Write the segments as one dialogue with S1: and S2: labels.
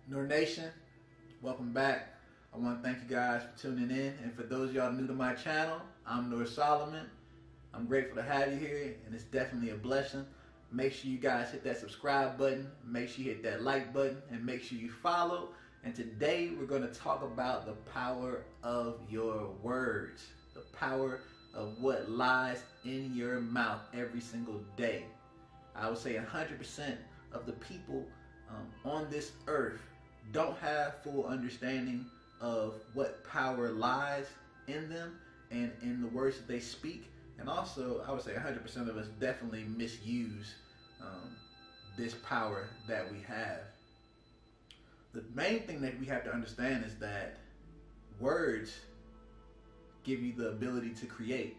S1: Nour Nation, welcome back. I want to thank you guys for tuning in. And for those of y'all new to my channel, I'm Nour Solomon. I'm grateful to have you here, and it's definitely a blessing. Make sure you guys hit that subscribe button, make sure you hit that like button, and make sure you follow. And today we're going to talk about the power of your words, the power of what lies in your mouth every single day. I would say 100% of the people on this earth don't have full understanding of what power lies in them and in the words that they speak. And also, I would say 100% of us definitely misuse this power that we have. The main thing that we have to understand is that words give you the ability to create.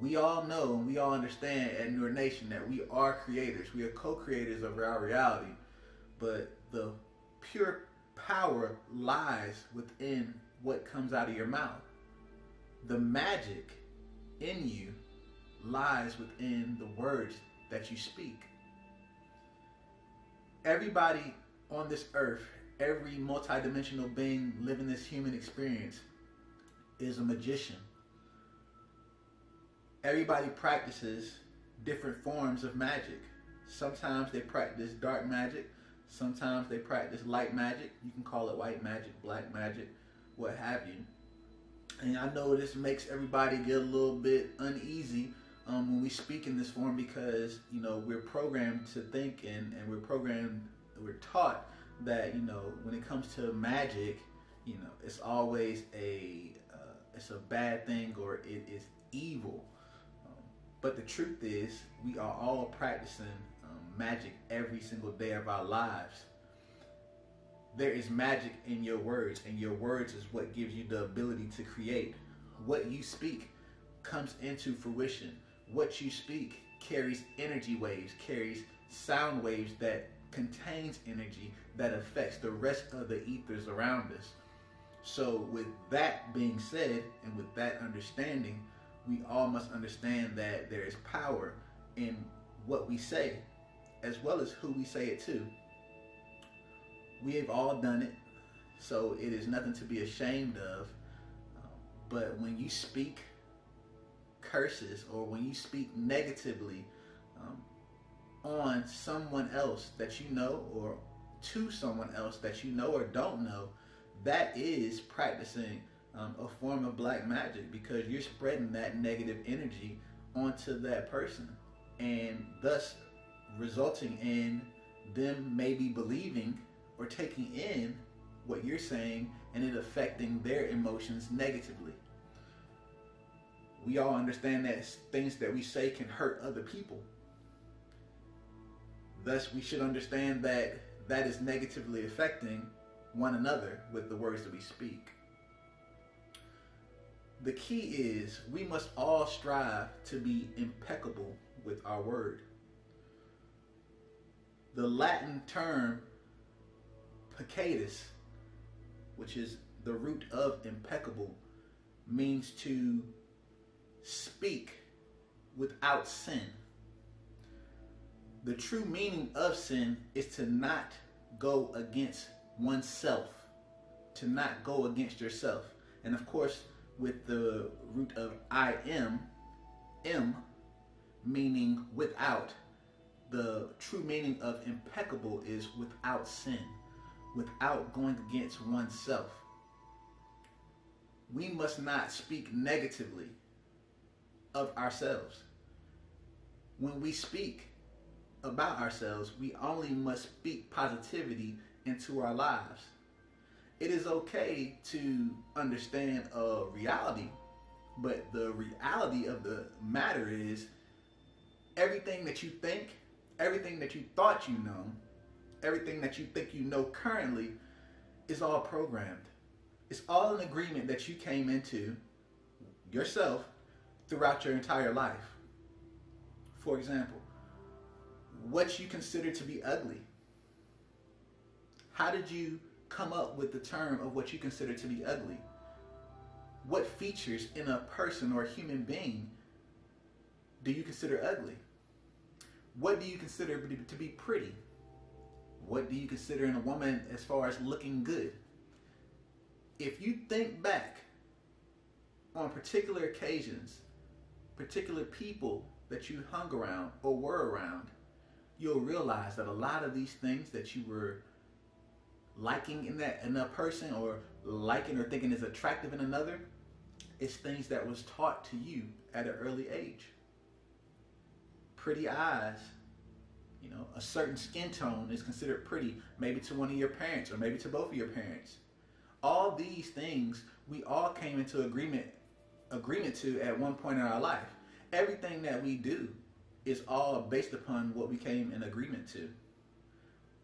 S1: We all know and we all understand at Nour Nation that we are creators. We are co-creators of our reality. But the pure power lies within what comes out of your mouth. The magic in you lies within the words that you speak. Everybody on this earth, every multidimensional being living this human experience is a magician. Everybody practices different forms of magic. Sometimes they practice dark magic. Sometimes they practice light magic. You can call it white magic, black magic, what have you. And I know this makes everybody get a little bit uneasy when we speak in this form because, you know, we're programmed to think and we're taught that, you know, when it comes to magic, you know, it's always it's a bad thing or it is evil. But the truth is, we are all practicing magic every single day of our lives. There is magic in your words, and your words is what gives you the ability to create. What you speak comes into fruition. What you speak carries energy waves, carries sound waves that contains energy that affects the rest of the ethers around us. So with that being said, and with that understanding, we all must understand that there is power in what we say, as well as who we say it to. We have all done it, so it is nothing to be ashamed of. But when you speak curses or when you speak negatively on someone else that you know or to someone else that you know or don't know, that is practicing a form of black magic, because you're spreading that negative energy onto that person and thus resulting in them maybe believing or taking in what you're saying and it affecting their emotions negatively. We all understand that things that we say can hurt other people. Thus, we should understand that that is negatively affecting one another with the words that we speak. The key is we must all strive to be impeccable with our word. The Latin term peccatus, which is the root of impeccable, means to speak without sin. The true meaning of sin is to not go against oneself, to not go against yourself. And of course, with the root of I am, M, meaning without, the true meaning of impeccable is without sin, without going against oneself. We must not speak negatively of ourselves. When we speak about ourselves, we only must speak positivity into our lives. It is okay to understand a reality, but the reality of the matter is everything that you think, everything that you thought you know, everything that you think you know currently is all programmed. It's all an agreement that you came into yourself throughout your entire life. For example, what you consider to be ugly. How did you come up with the term of what you consider to be ugly? What features in a person or a human being do you consider ugly? What do you consider to be pretty? What do you consider in a woman as far as looking good? If you think back on particular occasions, particular people that you hung around or were around, you'll realize that a lot of these things that you were liking in a person, or liking or thinking is attractive in another, is things that was taught to you at an early age. Pretty eyes, you know, a certain skin tone is considered pretty, maybe to one of your parents or maybe to both of your parents. All these things we all came into agreement to at one point in our life. Everything that we do is all based upon what we came in agreement to.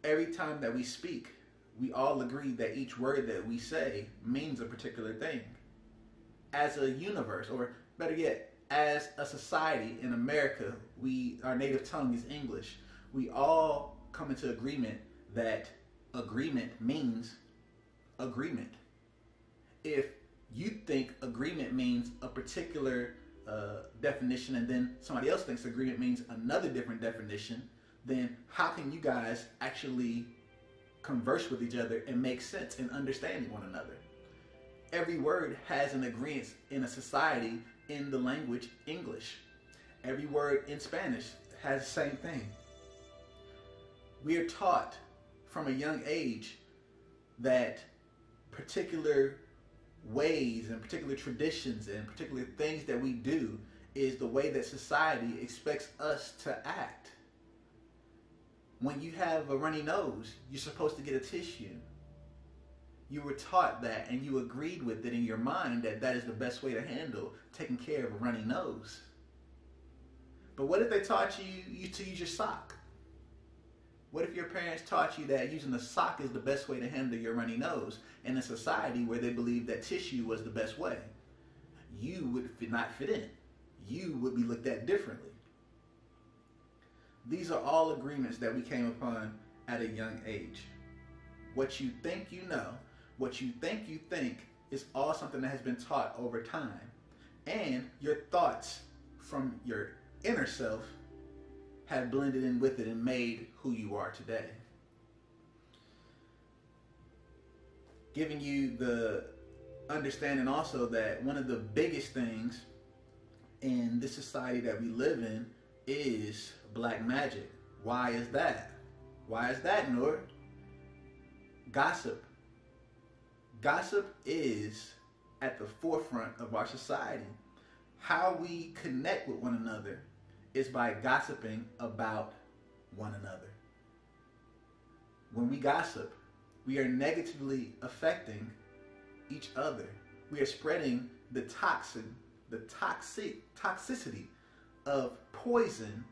S1: Every time that we speak, we all agree that each word that we say means a particular thing. As a universe, or better yet, as a society in America, our native tongue is English. We all come into agreement that agreement means agreement. If you think agreement means a particular definition, and then somebody else thinks agreement means another different definition, then how can you guys actually converse with each other and make sense in understanding one another? Every word has an agreement in a society in the language English. Every word in Spanish has the same thing. We are taught from a young age that particular ways and particular traditions and particular things that we do is the way that society expects us to act. When you have a runny nose, you're supposed to get a tissue. You were taught that, and you agreed with it in your mind that that is the best way to handle taking care of a runny nose. But what if they taught you to use your sock? What if your parents taught you that using the sock is the best way to handle your runny nose in a society where they believed that tissue was the best way? You would not fit in. You would be looked at differently. These are all agreements that we came upon at a young age. What you think you know, what you think is all something that has been taught over time. And your thoughts from your inner self have blended in with it and made who you are today. Giving you the understanding also that one of the biggest things in this society that we live in is black magic. Why is that? Why is that, Nour? Gossip. Gossip is at the forefront of our society. How we connect with one another is by gossiping about one another. When we gossip, we are negatively affecting each other. We are spreading the toxicity of poison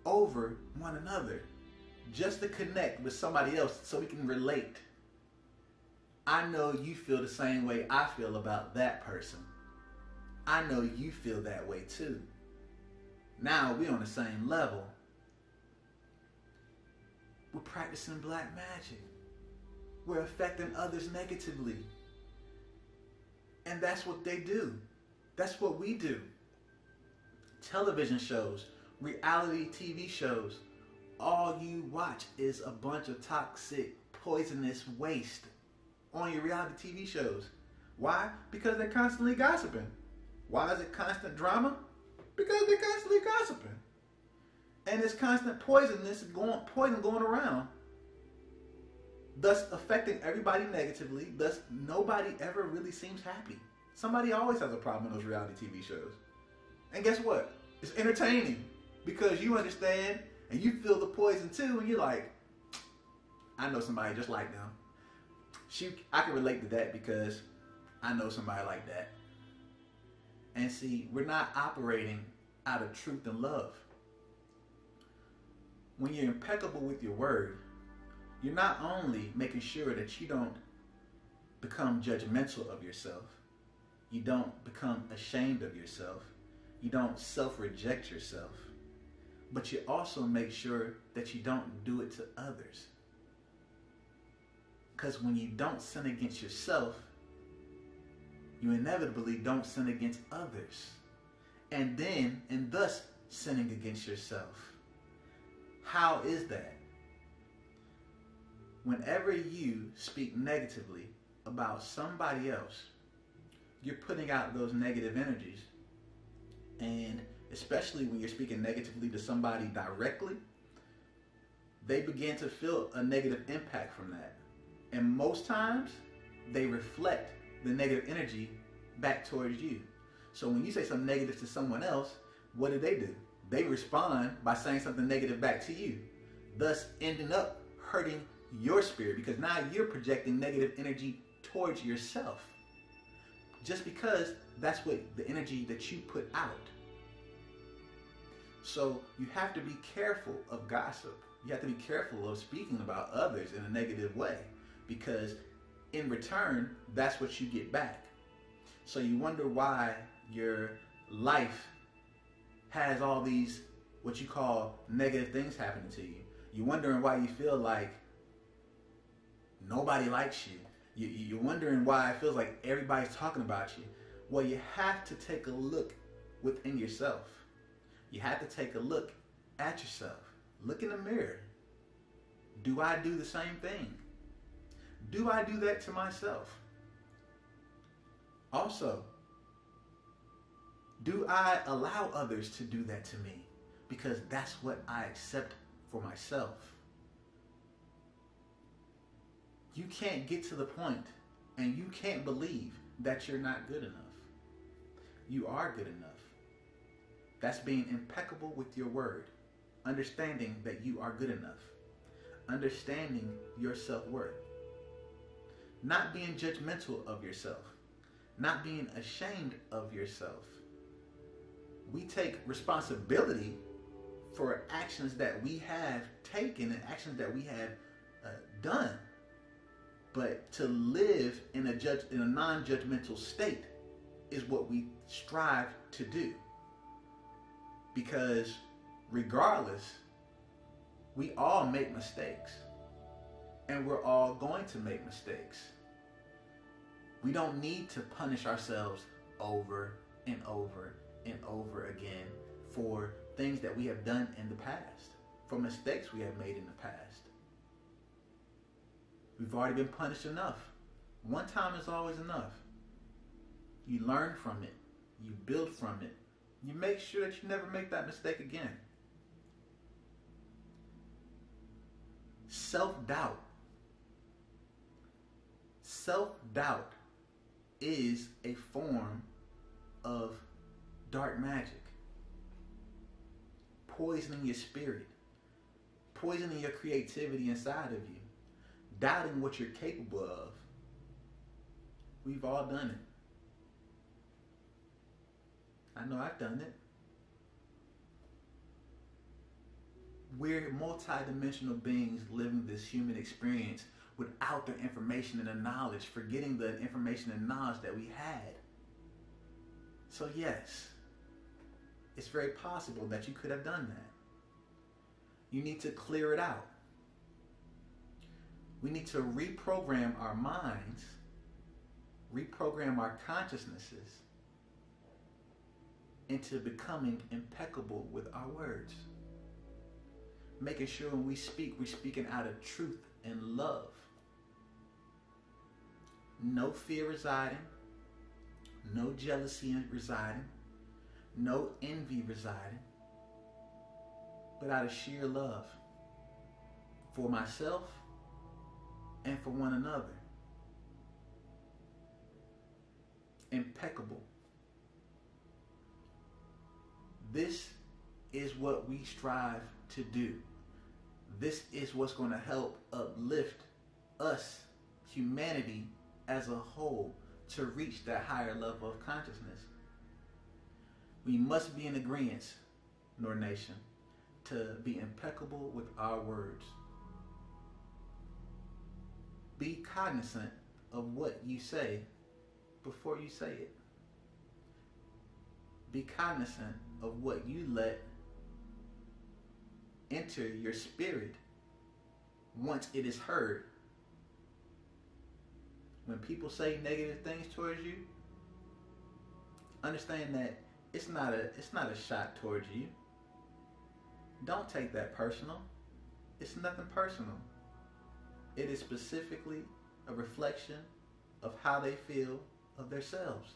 S1: over one another just to connect with somebody else so we can relate. I know you feel the same way I feel about that person. I know you feel that way too. Now we're on the same level. We're practicing black magic. We're affecting others negatively. And that's what they do. That's what we do. Television shows, reality TV shows, all you watch is a bunch of toxic, poisonous waste on your reality TV shows. Why? Because they're constantly gossiping. Why is it constant drama? Because they're constantly gossiping. And it's constant poison going around, thus affecting everybody negatively. Thus, nobody ever really seems happy. Somebody always has a problem in those reality TV shows. And guess what? It's entertaining because you understand and you feel the poison too, and you're like, I know somebody just like them. I can relate to that because I know somebody like that. And see, we're not operating out of truth and love. When you're impeccable with your word, you're not only making sure that you don't become judgmental of yourself, you don't become ashamed of yourself, you don't self-reject yourself, but you also make sure that you don't do it to others. Because when you don't sin against yourself, you inevitably don't sin against others. And thus sinning against yourself. How is that? Whenever you speak negatively about somebody else, you're putting out those negative energies. And especially when you're speaking negatively to somebody directly, they begin to feel a negative impact from that. And most times, they reflect the negative energy back towards you. So when you say something negative to someone else, what do? They respond by saying something negative back to you, thus ending up hurting your spirit, because now you're projecting negative energy towards yourself. Just because that's what the energy that you put out. So you have to be careful of gossip. You have to be careful of speaking about others in a negative way, because in return, that's what you get back. So you wonder why your life has all these, what you call, negative things happening to you. You're wondering why you feel like nobody likes you. You're wondering why it feels like everybody's talking about you. Well, you have to take a look within yourself. You have to take a look at yourself. Look in the mirror. Do I do the same thing? Do I do that to myself? Also, do I allow others to do that to me? Because that's what I accept for myself. You can't get to the point and you can't believe that you're not good enough. You are good enough. That's being impeccable with your word. Understanding that you are good enough. Understanding your self-worth. Not being judgmental of yourself. Not being ashamed of yourself. We take responsibility for actions that we have taken and actions that we have done. But to live in a non-judgmental state is what we strive to do. Because regardless, we all make mistakes. And we're all going to make mistakes. We don't need to punish ourselves over and over and over again for things that we have done in the past, for mistakes we have made in the past. We've already been punished enough. One time is always enough. You learn from it. You build from it. You make sure that you never make that mistake again. Self-doubt. Self-doubt is a form of dark magic. Poisoning your spirit. Poisoning your creativity inside of you. Doubting what you're capable of. We've all done it. I know I've done it. We're multi-dimensional beings living this human experience without the information and the knowledge, forgetting the information and knowledge that we had. So yes, it's very possible that you could have done that. You need to clear it out. We need to reprogram our minds, reprogram our consciousnesses into becoming impeccable with our words. Making sure when we speak, we're speaking out of truth and love. No fear residing, no jealousy residing, no envy residing, but out of sheer love for myself and for one another. Impeccable. This is what we strive to do. This is what's going to help uplift us, humanity as a whole, to reach that higher level of consciousness. We must be in agreement, Nour Nation, to be impeccable with our words. Be cognizant of what you say before you say it. Be cognizant of what you let enter your spirit once it is heard. When people say negative things towards you, understand that it's not a shot towards you. Don't take that personal. It's nothing personal. It is specifically a reflection of how they feel of themselves.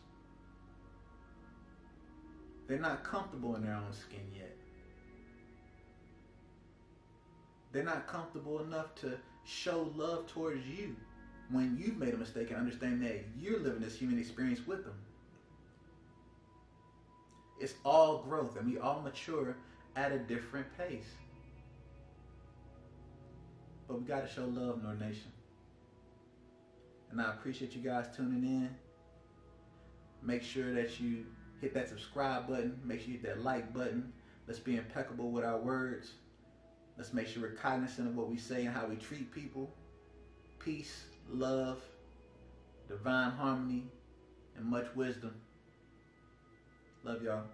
S1: They're not comfortable in their own skin yet. They're not comfortable enough to show love towards you when you've made a mistake and understand that you're living this human experience with them. It's all growth, and we all mature at a different pace. But we got to show love, Nour Nation. And I appreciate you guys tuning in. Make sure that you hit that subscribe button. Make sure you hit that like button. Let's be impeccable with our words. Let's make sure we're cognizant of what we say and how we treat people. Peace, love, divine harmony, and much wisdom. Love y'all.